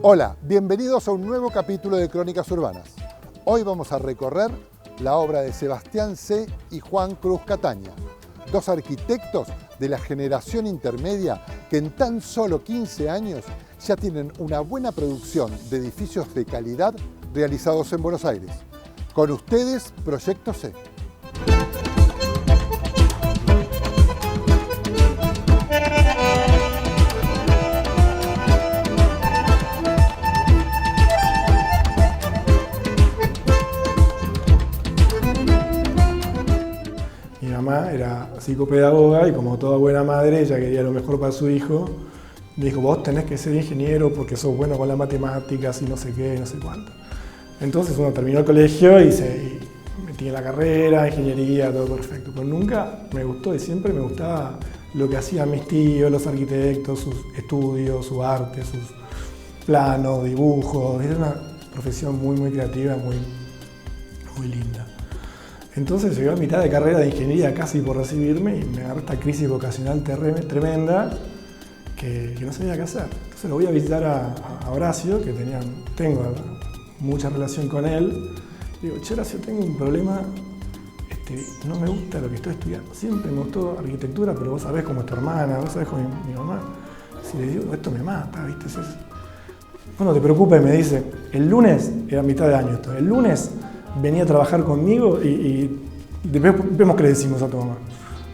Hola, bienvenidos a un nuevo capítulo de Crónicas Urbanas. Hoy vamos a recorrer la obra de Sebastián C. y Juan Cruz Cataña, dos arquitectos de la generación intermedia que en tan solo 15 años ya tienen una buena producción de edificios de calidad realizados en Buenos Aires. Con ustedes, Proyecto C. Mi mamá era psicopedagoga y como toda buena madre, ella quería lo mejor para su hijo. Me dijo, vos tenés que ser ingeniero porque sos bueno con las matemáticas y no sé qué, no sé cuánto. Entonces uno terminó el colegio y metí en la carrera, ingeniería, todo perfecto. Pero nunca me gustó y siempre me gustaba lo que hacían mis tíos, los arquitectos, sus estudios, su arte, sus planos, dibujos. Era una profesión muy creativa, muy linda. Entonces llegué a mitad de carrera de ingeniería casi por recibirme y me agarró esta crisis vocacional tremenda que no sabía qué hacer. Entonces lo voy a visitar a Horacio, que tengo mucha relación con él. Digo, che Horacio, tengo un problema, no me gusta lo que estoy estudiando. Siempre me gustó arquitectura, pero vos sabés cómo es tu hermana, vos sabés cómo es mi mamá. Si le digo, esto me mata, ¿viste? Bueno, no te preocupes, me dice, el lunes, era mitad de año esto, el lunes venía a trabajar conmigo y después vemos qué le decimos a tu mamá.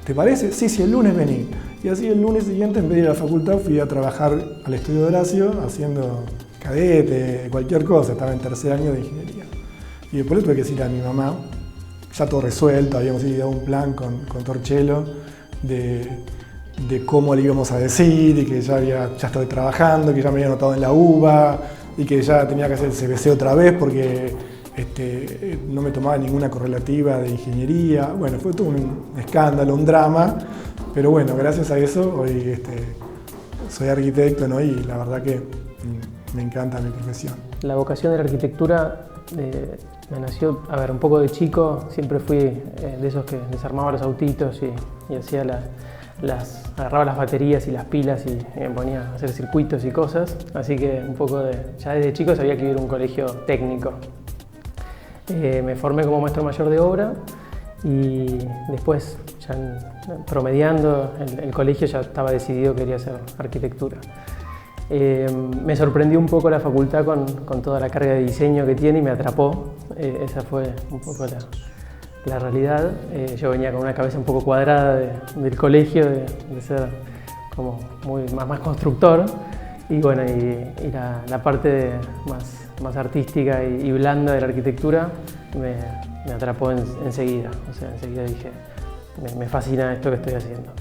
¿Te parece? Sí, el lunes vení. Y así el lunes siguiente, en vez de ir a la facultad, fui a trabajar al estudio de Horacio, haciendo cadete, cualquier cosa. Estaba en tercer año de ingeniería. Y después le tuve que decir a mi mamá, ya todo resuelto, habíamos ideado un plan con Torchelo de cómo le íbamos a decir, y que ya estoy trabajando, que ya me había anotado en la UBA, y que ya tenía que hacer el CBC otra vez porque no me tomaba ninguna correlativa de ingeniería. Bueno, fue todo un escándalo, un drama, pero bueno, gracias a eso hoy soy arquitecto, ¿no? Y la verdad que me encanta mi profesión. La vocación de la arquitectura me nació, un poco de chico, siempre fui de esos que desarmaba los autitos y hacía agarraba las baterías y las pilas y me ponía a hacer circuitos y cosas, así que ya desde chico sabía que iba a ir a un colegio técnico. Me formé como maestro mayor de obra y después, ya promediando el colegio, ya estaba decidido que quería hacer arquitectura. Me sorprendió un poco la facultad con toda la carga de diseño que tiene y me atrapó. Esa fue un poco la realidad. Yo venía con una cabeza un poco cuadrada del colegio, de ser como más constructor. Y bueno, y la parte más artística y blanda de la arquitectura me atrapó enseguida. O sea, enseguida dije, me fascina esto que estoy haciendo.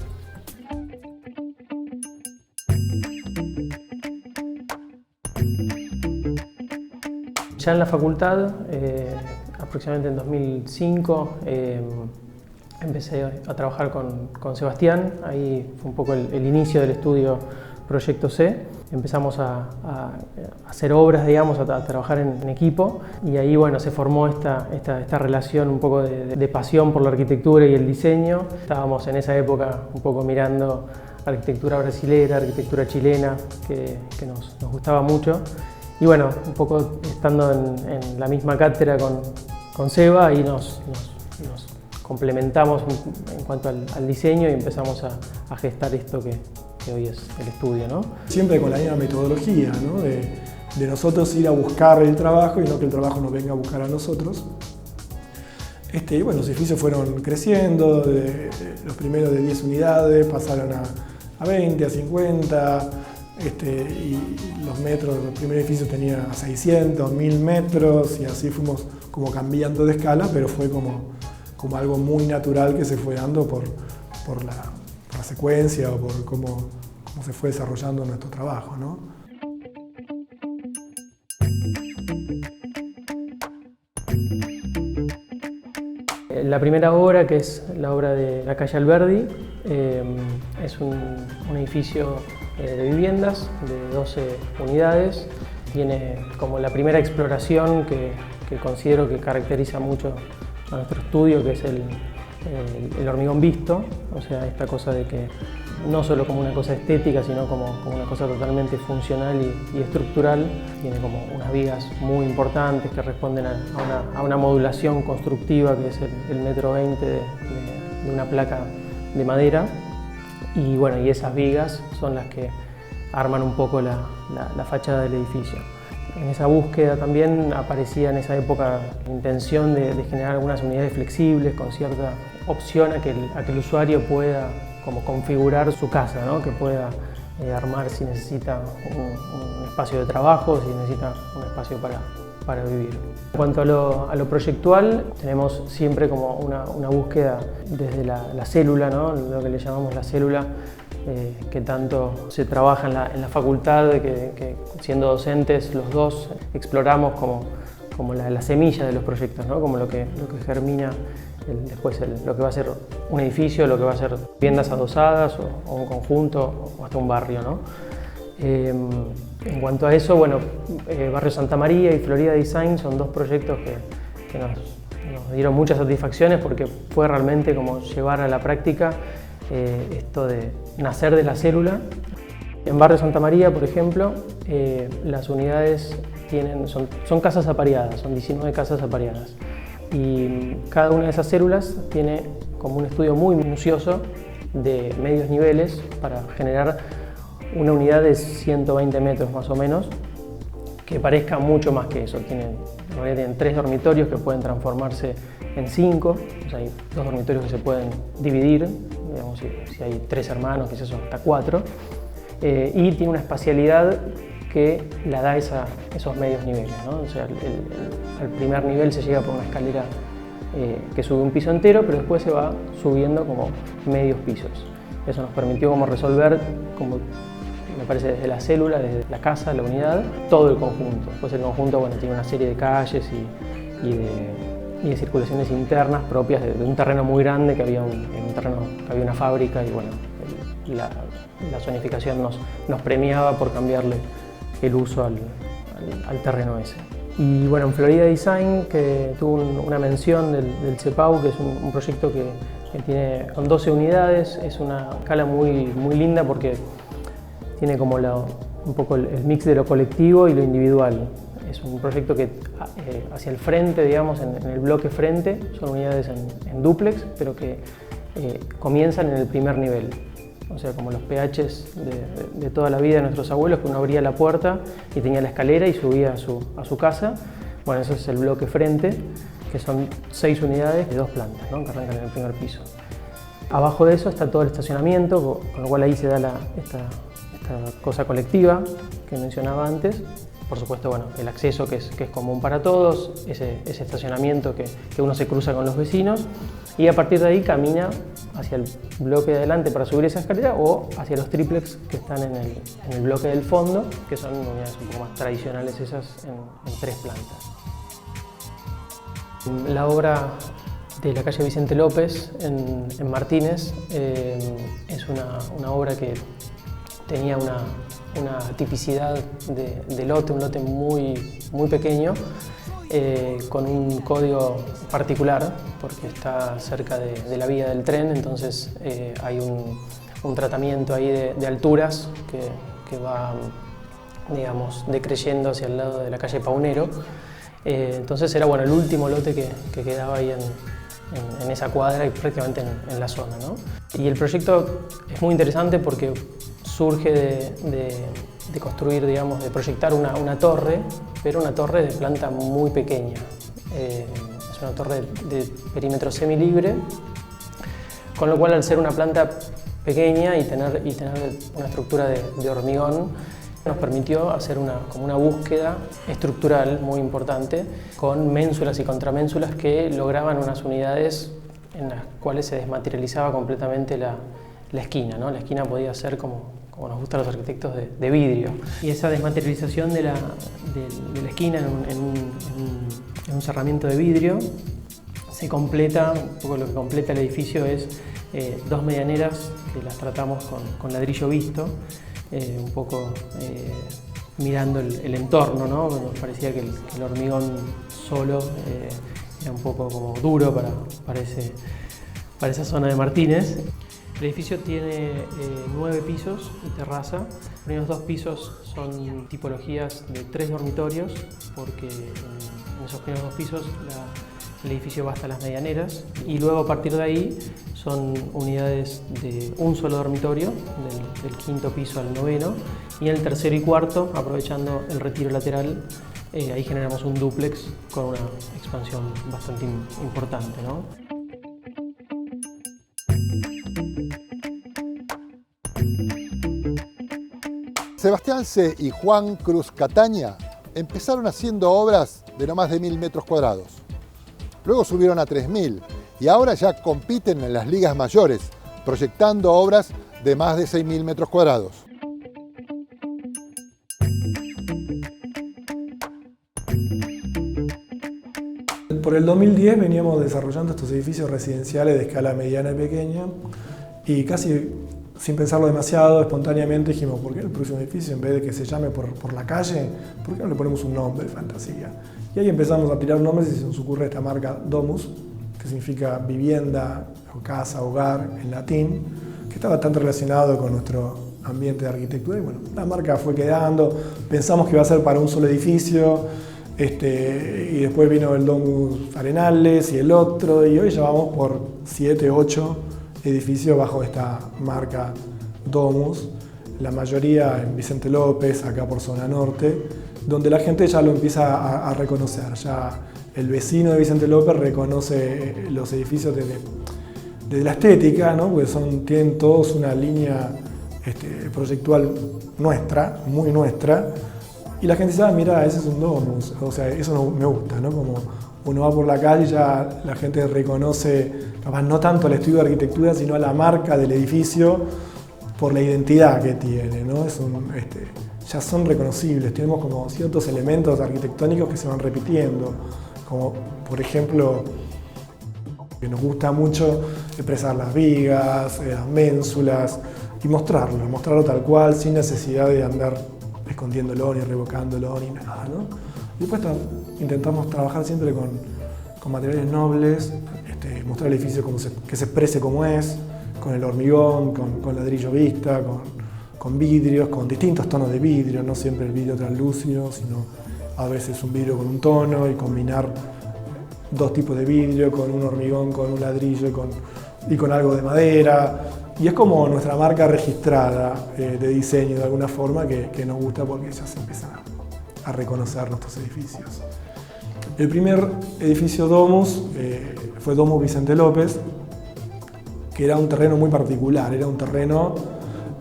Ya en la facultad, aproximadamente en 2005, empecé a trabajar con Sebastián. Ahí fue un poco el inicio del estudio Proyecto C. Empezamos a hacer obras, digamos, a trabajar en equipo, y ahí se formó esta relación un poco de pasión por la arquitectura y el diseño. Estábamos en esa época un poco mirando arquitectura brasilera, arquitectura chilena, que nos gustaba mucho. Y bueno, un poco estando en la misma cátedra con Seba, ahí nos complementamos en cuanto al diseño y empezamos a gestar esto que hoy es el estudio, ¿no? Siempre con la misma metodología, ¿no? De nosotros ir a buscar el trabajo y no que el trabajo nos venga a buscar a nosotros. Y bueno, los edificios fueron creciendo, los primeros de 10 unidades pasaron a 20, a 50, y los metros, los primeros edificios tenían 600, 1000 metros, y así fuimos como cambiando de escala, pero fue como algo muy natural que se fue dando por la secuencia o por cómo se fue desarrollando nuestro trabajo, ¿no? La primera obra, que es la obra de la calle Alberdi, es un edificio de viviendas de 12 unidades. Tiene como la primera exploración que considero que caracteriza mucho a nuestro estudio, que es el hormigón visto, o sea, esta cosa de que no solo como una cosa estética, sino como una cosa totalmente funcional y estructural. Tiene como unas vigas muy importantes que responden a una modulación constructiva que es el 1,20 m de una placa de madera. Y bueno, y esas vigas son las que arman un poco la fachada del edificio. En esa búsqueda también aparecía en esa época la intención de generar algunas unidades flexibles con cierta opción a que el usuario pueda como configurar su casa, ¿no? Que pueda armar si necesita un espacio de trabajo, si necesita un espacio para vivir. En cuanto a lo proyectual, tenemos siempre como una búsqueda desde la célula, ¿no? Lo que le llamamos la célula, que tanto se trabaja en la facultad, que siendo docentes los dos exploramos como la semilla de los proyectos, ¿no? Como lo que germina después lo que va a ser un edificio, lo que va a ser viviendas adosadas o un conjunto o hasta un barrio, ¿no? En cuanto a eso, bueno, Barrio Santa María y Florida Design son dos proyectos que nos dieron muchas satisfacciones porque fue realmente como llevar a la práctica esto de nacer de la célula. En Barrio Santa María, por ejemplo, las unidades son casas apareadas, son 19 casas apareadas. Y cada una de esas células tiene como un estudio muy minucioso de medios niveles para generar una unidad de 120 metros más o menos, que parezca mucho más que eso. En realidad tienen 3 dormitorios que pueden transformarse en 5, o sea, hay 2 dormitorios que se pueden dividir, digamos, si hay 3 hermanos, quizás son hasta 4, y tiene una espacialidad que la da esos medios niveles, ¿no? O sea, al primer nivel se llega por una escalera que sube un piso entero, pero después se va subiendo como medios pisos. Eso nos permitió como resolver, como me parece, desde la célula, desde la casa, la unidad, todo el conjunto. Después el conjunto, bueno, tiene una serie de calles y de circulaciones internas propias de un terreno muy grande, que había una fábrica y bueno, la zonificación nos premiaba por cambiarle el uso al terreno ese. Y bueno, en Florida Design, que tuvo una mención del CEPAU, que es un proyecto que tiene con 12 unidades, es una escala muy linda porque tiene como un poco el mix de lo colectivo y lo individual. Es un proyecto que hacia el frente, digamos, en el bloque frente, son unidades en dúplex, pero que comienzan en el primer nivel. O sea, como los PHs de toda la vida de nuestros abuelos, que uno abría la puerta y tenía la escalera y subía a su casa. Bueno, eso es el bloque frente, que son 6 unidades de 2 plantas, ¿no? Que arrancan en el primer piso. Abajo de eso está todo el estacionamiento, con lo cual ahí se da esta cosa colectiva que mencionaba antes. Por supuesto, bueno, el acceso que es común para todos, ese estacionamiento que uno se cruza con los vecinos y a partir de ahí camina hacia el bloque de adelante para subir esa escalera o hacia los triplex que están en el bloque del fondo, que son unidades un poco más tradicionales esas en 3 plantas. La obra de la calle Vicente López en Martínez es una obra que tenía una tipicidad de lote, un lote muy pequeño, con un código particular, porque está cerca de la vía del tren, entonces hay un tratamiento ahí de alturas que va, digamos, decreyendo hacia el lado de la calle Paunero. Entonces era, bueno, el último lote que quedaba ahí en esa cuadra y prácticamente en la zona, ¿no? Y el proyecto es muy interesante porque surge de construir, digamos, de proyectar una torre, pero una torre de planta muy pequeña. Es una torre de perímetro semilibre, con lo cual al ser una planta pequeña y tener una estructura de hormigón, nos permitió hacer como una búsqueda estructural muy importante con ménsulas y contraménsulas que lograban unas unidades en las cuales se desmaterializaba completamente la esquina, ¿no? La esquina podía ser como nos gustan los arquitectos, de vidrio. Y esa desmaterialización de la esquina en un cerramiento de vidrio se completa, un poco lo que completa el edificio es 2 medianeras que las tratamos con ladrillo visto, un poco mirando el entorno, ¿no? Nos parecía que el hormigón solo era un poco como duro para esa zona de Martínez. El edificio tiene 9 pisos y terraza. Los primeros 2 pisos son tipologías de 3 dormitorios, porque en esos primeros 2 pisos el edificio va hasta las medianeras, y luego a partir de ahí son unidades de un solo dormitorio, del 5.º piso al 9.º, y en el 3.º y 4.º, aprovechando el retiro lateral, ahí generamos un dúplex con una expansión bastante importante, ¿no? Sebastián C. y Juan Cruz Cataña empezaron haciendo obras de no más de 1.000 metros cuadrados. Luego subieron a 3.000 y ahora ya compiten en las ligas mayores, proyectando obras de más de 6.000 metros cuadrados. Por el 2010 veníamos desarrollando estos edificios residenciales de escala mediana y pequeña, y casi sin pensarlo demasiado, espontáneamente dijimos, ¿por qué el próximo edificio, en vez de que se llame por la calle, por qué no le ponemos un nombre de fantasía? Y ahí empezamos a tirar nombres y se nos ocurre esta marca Domus, que significa vivienda o casa, hogar en latín, que está bastante relacionado con nuestro ambiente de arquitectura. Y bueno, la marca fue quedando, pensamos que iba a ser para un solo edificio, y después vino el Domus Arenales y el otro, y hoy ya vamos por 7, 8 edificios bajo esta marca Domus, la mayoría en Vicente López, acá por zona norte, donde la gente ya lo empieza a reconocer. Ya el vecino de Vicente López reconoce los edificios desde la estética, ¿no? Porque tienen todos una línea proyectual nuestra, muy nuestra, y la gente dice, mira, ese es un Domus, o sea, eso no, me gusta, ¿no? Como uno va por la calle y ya la gente reconoce, capaz no tanto al estudio de arquitectura, sino a la marca del edificio por la identidad que tiene, ¿no? Ya son reconocibles, tenemos como ciertos elementos arquitectónicos que se van repitiendo, como por ejemplo, que nos gusta mucho expresar las vigas, las ménsulas, y mostrarlo tal cual, sin necesidad de andar escondiéndolo ni revocándolo ni nada, ¿no? Y después intentamos trabajar siempre con materiales nobles, mostrar el edificio que se exprese como es, con el hormigón, con ladrillo vista, con vidrios, con distintos tonos de vidrio, no siempre el vidrio translúcido, sino a veces un vidrio con un tono, y combinar 2 tipos de vidrio, con un hormigón, con un ladrillo y con algo de madera. Y es como nuestra marca registrada de diseño de alguna forma que nos gusta, porque ya se empiezan a reconocer nuestros edificios. El primer edificio Domus fue Domus Vicente López, que era un terreno muy particular, era un terreno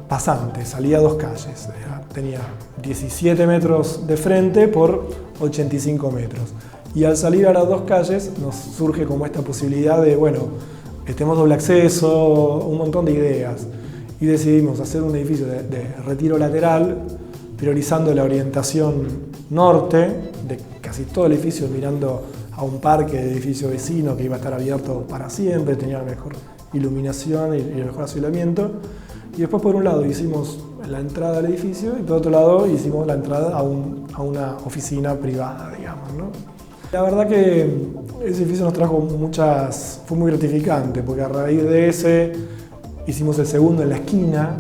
pasante, salía a 2 calles, tenía 17 metros de frente por 85 metros. Y al salir a las 2 calles nos surge como esta posibilidad de, bueno, tenemos doble acceso, un montón de ideas, y decidimos hacer un edificio de retiro lateral, priorizando la orientación norte de casi todo el edificio, mirando a un parque de edificio vecino que iba a estar abierto para siempre, tenía la mejor iluminación y el mejor aislamiento. Y después, por un lado, hicimos la entrada al edificio, y por otro lado hicimos la entrada a una oficina privada, digamos, ¿no? La verdad que ese edificio nos trajo fue muy gratificante, porque a raíz de ese hicimos el segundo en la esquina,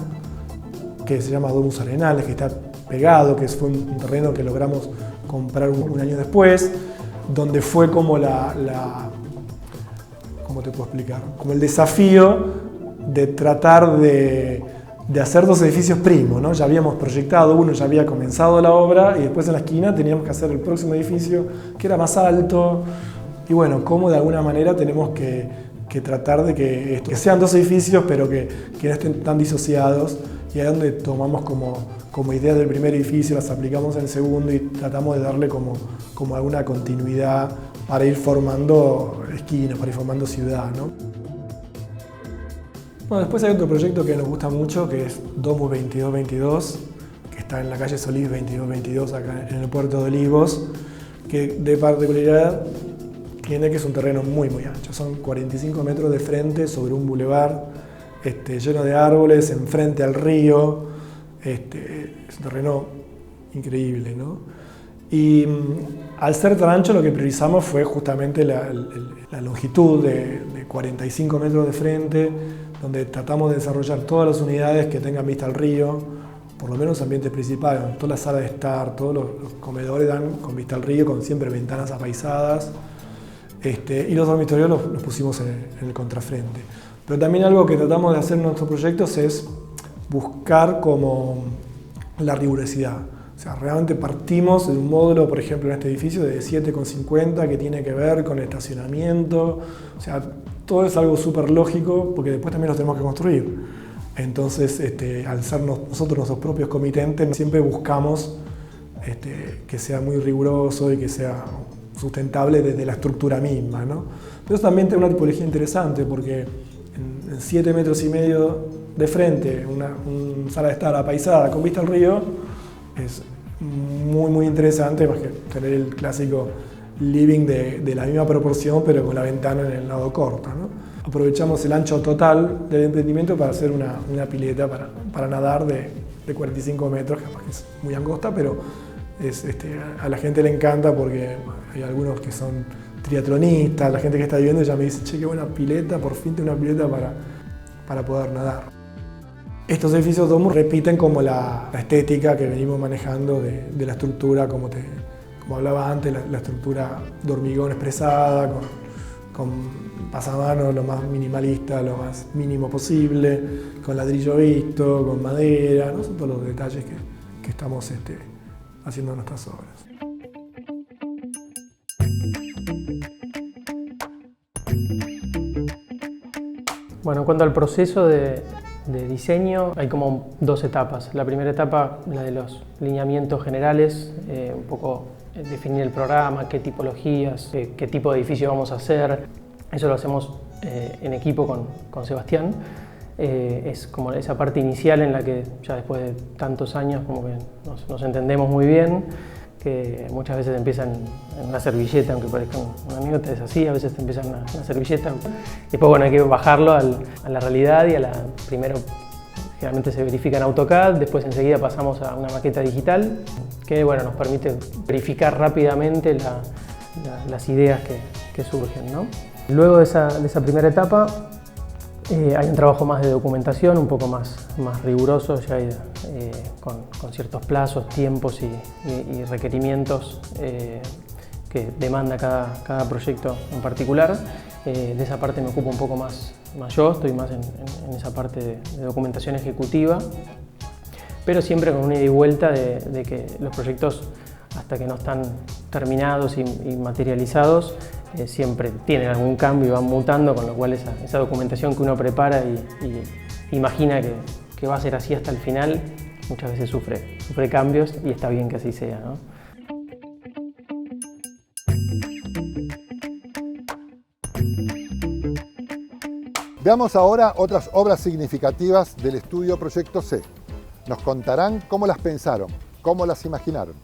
que se llama Domus Arenales, que está pegado, que fue un terreno que logramos comprar un año después, donde fue como ¿cómo te puedo explicar? Como el desafío de tratar de hacer 2 edificios primos, ¿no? Ya habíamos proyectado uno, ya había comenzado la obra, y después en la esquina teníamos que hacer el próximo edificio, que era más alto, y bueno, cómo de alguna manera tenemos que tratar de que sean 2 edificios, pero que no estén tan disociados, y ahí es donde tomamos como ideas del primer edificio, las aplicamos en el segundo, y tratamos de darle como alguna continuidad para ir formando esquinas, para ir formando ciudad, ¿no? Bueno, después hay otro proyecto que nos gusta mucho, que es Domus 2222, que está en la calle Solís 2222, acá en el puerto de Olivos, que de particularidad tiene que es un terreno muy ancho. Son 45 metros de frente sobre un bulevar lleno de árboles, enfrente al río. Es un terreno increíble, ¿no? Y al ser tan ancho lo que priorizamos fue justamente la longitud de 45 metros de frente, donde tratamos de desarrollar todas las unidades que tengan vista al río, por lo menos ambientes principales, todas las salas de estar, todos los comedores dan con vista al río, con siempre ventanas apaisadas, y los dormitorios los pusimos en el contrafrente. Pero también algo que tratamos de hacer en nuestros proyectos es buscar como la rigurosidad. O sea, realmente partimos de un módulo, por ejemplo, en este edificio de 7,50 que tiene que ver con el estacionamiento. O sea, todo es algo súper lógico porque después también los tenemos que construir. Entonces, al ser nosotros nuestros propios comitentes, siempre buscamos que sea muy riguroso y que sea sustentable desde la estructura misma, ¿no? Pero eso también tiene una tipología interesante porque en 7,5 metros de frente, una sala de estar apaisada con vista al río, es muy interesante, más que tener el clásico living de la misma proporción pero con la ventana en el lado corto, ¿no? Aprovechamos el ancho total del emprendimiento para hacer una pileta para nadar de 45 metros, capaz que es muy angosta, pero a la gente le encanta porque hay algunos que son triatlonistas, la gente que está viviendo ya me dice, che, qué buena pileta, por fin tengo una pileta para poder nadar. Estos edificios Domus repiten como la estética que venimos manejando de la estructura, como hablaba antes, la estructura de hormigón expresada, con pasamanos lo más minimalista, lo más mínimo posible, con ladrillo visto, con madera, ¿no? Son todos los detalles que estamos haciendo en nuestras obras. Bueno, en cuanto al proceso de diseño, hay como dos etapas. La primera etapa, la de los lineamientos generales, un poco definir el programa, qué tipologías, qué tipo de edificio vamos a hacer. Eso lo hacemos en equipo con Sebastián. Es como esa parte inicial en la que ya después de tantos años como que nos entendemos muy bien, que muchas veces empiezan en una servilleta, aunque parezca una anécdota, es así, a veces te empiezan en una servilleta. Después, bueno, hay que bajarlo a la realidad y primero generalmente se verifica en AutoCAD, después enseguida pasamos a una maqueta digital que, bueno, nos permite verificar rápidamente las ideas que surgen, ¿no? Luego de esa primera etapa hay un trabajo más de documentación, un poco más riguroso, ya con ciertos plazos, tiempos y requerimientos que demanda cada proyecto en particular. De esa parte me ocupo un poco más yo, estoy más en esa parte de documentación ejecutiva, pero siempre con una ida y vuelta de que los proyectos, hasta que no están terminados y materializados, siempre tienen algún cambio y van mutando, con lo cual esa documentación que uno prepara y imagina que va a ser así hasta el final, muchas veces sufre cambios y está bien que así sea, ¿no? Veamos ahora otras obras significativas del estudio Proyecto C. Nos contarán cómo las pensaron, cómo las imaginaron.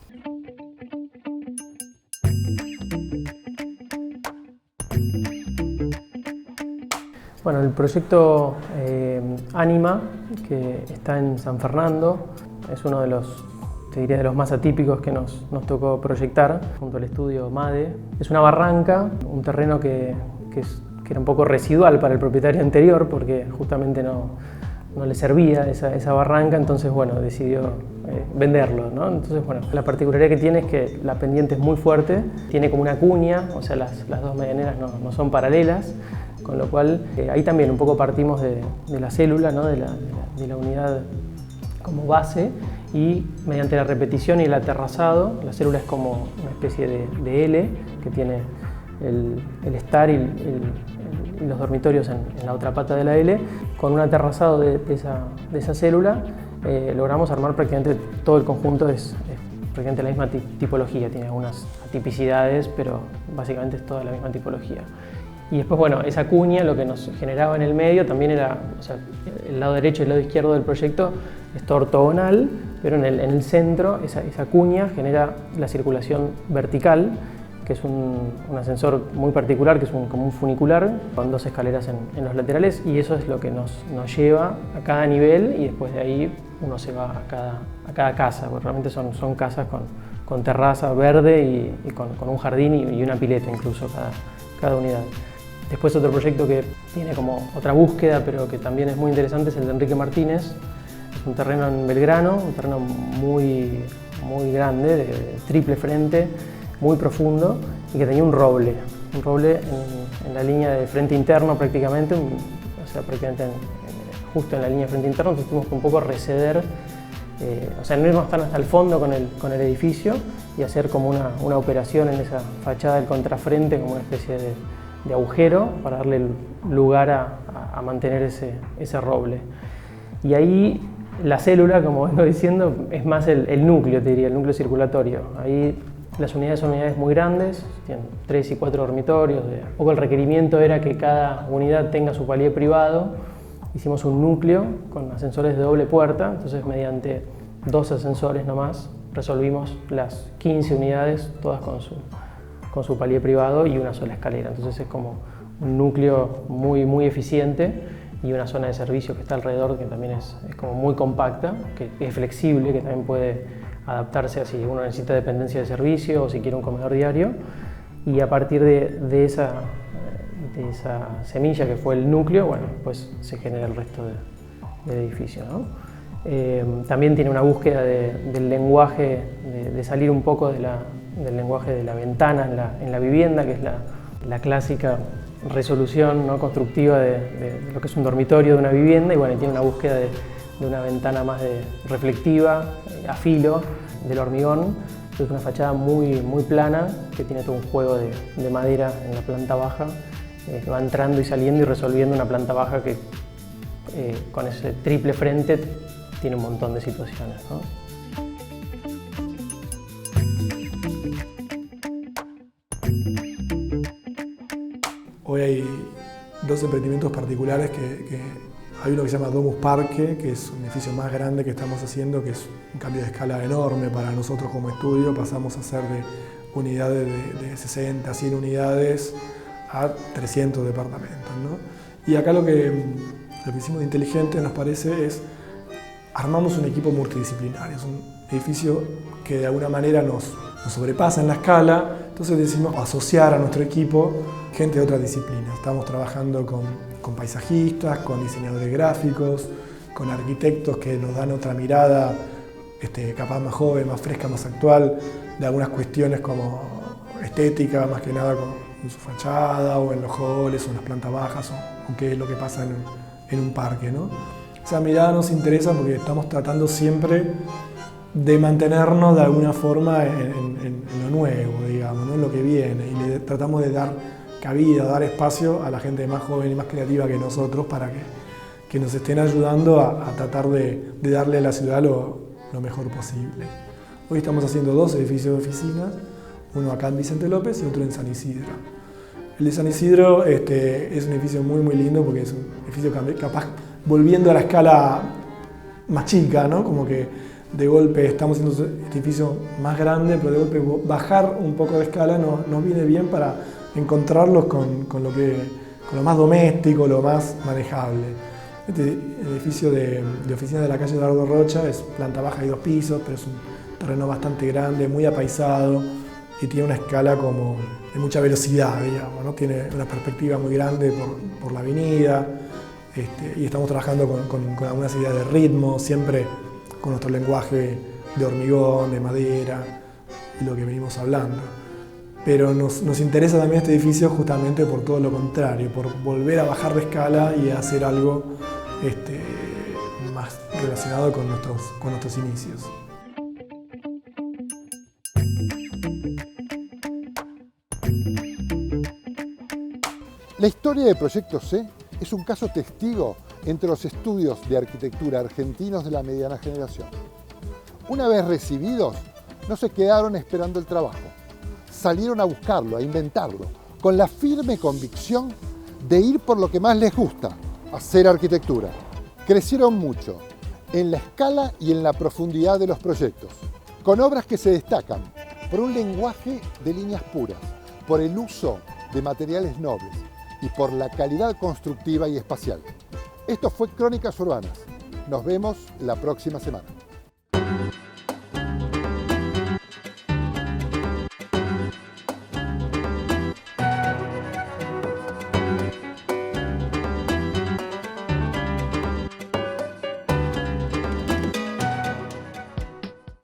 Bueno, el proyecto Anima, que está en San Fernando, es uno de los, te diría, de los más atípicos que nos tocó proyectar junto al estudio MADE. Es una barranca, un terreno que era un poco residual para el propietario anterior porque justamente no le servía esa barranca, entonces bueno, decidió venderlo, ¿no? Entonces bueno, la particularidad que tiene es que la pendiente es muy fuerte, tiene como una cuña, o sea las dos medianeras no son paralelas, con lo cual ahí también un poco partimos de la célula, ¿no? de la unidad como base, y mediante la repetición y el aterrazado, la célula es como una especie de L que tiene el estar y los dormitorios en la otra pata de la L. Con un aterrazado de esa célula logramos armar prácticamente todo el conjunto, es prácticamente la misma tipología, tiene algunas atipicidades, pero básicamente es toda la misma tipología. Y después, bueno, esa cuña lo que nos generaba en el medio también era, o sea, el lado derecho y el lado izquierdo del proyecto es todo ortogonal, pero en el centro esa cuña genera la circulación vertical, que es un ascensor muy particular, que es como un funicular, con dos escaleras en los laterales, y eso es lo que nos lleva a cada nivel, y después de ahí uno se va a cada casa, porque realmente son casas con con terraza verde y con un jardín y una pileta incluso cada unidad. Después otro proyecto que tiene como otra búsqueda, pero que también es muy interesante, es el de Enrique Martínez. Es un terreno en Belgrano, un terreno muy grande, de triple frente, muy profundo, y que tenía un roble en la línea de frente interno prácticamente, o sea, prácticamente justo en la línea de frente interno. Entonces tuvimos que un poco receder, o sea, no irnos tan hasta el fondo con el edificio y hacer como una operación en esa fachada del contrafrente, como una especie de agujero para darle lugar a mantener ese roble. Y ahí la célula, como vengo diciendo, es más el núcleo, te diría, el núcleo circulatorio. Ahí las unidades son unidades muy grandes, tienen 3 y 4 dormitorios. Un poco el requerimiento era que cada unidad tenga su palier privado. Hicimos un núcleo con ascensores de doble puerta, entonces mediante 2 ascensores nomás resolvimos las 15 unidades, todas con su palier privado y una sola escalera. Entonces es como un núcleo muy eficiente y una zona de servicio que está alrededor que también es como muy compacta, que es flexible, que también puede adaptarse a si uno necesita dependencia de servicio o si quiere un comedor diario. Y a partir de esa semilla que fue el núcleo, bueno, pues se genera el resto del edificio, ¿no? También tiene una búsqueda del lenguaje, de salir un poco del lenguaje de la ventana en la vivienda, que es la clásica resolución, ¿no?, constructiva de lo que es un dormitorio de una vivienda, y bueno, tiene una búsqueda de una ventana más reflectiva, a filo, del hormigón. Es una fachada muy plana, que tiene todo un juego de madera en la planta baja, que va entrando y saliendo y resolviendo una planta baja que con ese triple frente tiene un montón de situaciones, ¿no? Hoy hay 2 emprendimientos particulares que hay uno que se llama Domus Parque, que es un edificio más grande que estamos haciendo, que es un cambio de escala enorme para nosotros como estudio. Pasamos a hacer de unidades de 60, 100 unidades a 300 departamentos, ¿no? Y acá lo que hicimos de inteligente, nos parece, es armamos un equipo multidisciplinario. Es un edificio que de alguna manera nos sobrepasa en la escala, entonces decidimos asociar a nuestro equipo gente de otras disciplinas. Estamos trabajando con paisajistas, con diseñadores gráficos, con arquitectos que nos dan otra mirada, capaz más joven, más fresca, más actual, de algunas cuestiones como estética, más que nada en su fachada, o en los halls, o en las plantas bajas, o qué es lo que pasa en un parque, ¿no? Esa mirada nos interesa porque estamos tratando siempre de mantenernos de alguna forma en lo nuevo, digamos, ¿no?, en lo que viene, y le tratamos de dar cabida, dar espacio a la gente más joven y más creativa que nosotros para que nos estén ayudando a tratar de darle a la ciudad lo mejor posible. Hoy estamos haciendo 2 edificios de oficinas, uno acá en Vicente López y otro en San Isidro. El de San Isidro es un edificio muy lindo porque es un edificio capaz volviendo a la escala más chica, ¿no? Como que de golpe estamos haciendo este edificio más grande, pero de golpe bajar un poco de escala nos viene bien para encontrarlos con lo más doméstico, lo más manejable. Este edificio de oficina de la calle Eduardo Rocha es planta baja y 2 pisos, pero es un terreno bastante grande, muy apaisado y tiene una escala como de mucha velocidad, digamos, ¿no? Tiene una perspectiva muy grande por la avenida, y estamos trabajando con algunas ideas de ritmo, siempre con nuestro lenguaje de hormigón, de madera y lo que venimos hablando. Pero nos interesa también este edificio justamente por todo lo contrario, por volver a bajar de escala y hacer algo más relacionado con nuestros inicios. La historia de Proyecto C es un caso testigo entre los estudios de arquitectura argentinos de la mediana generación. Una vez recibidos, no se quedaron esperando el trabajo. Salieron a buscarlo, a inventarlo, con la firme convicción de ir por lo que más les gusta, hacer arquitectura. Crecieron mucho, en la escala y en la profundidad de los proyectos, con obras que se destacan por un lenguaje de líneas puras, por el uso de materiales nobles y por la calidad constructiva y espacial. Esto fue Crónicas Urbanas. Nos vemos la próxima semana.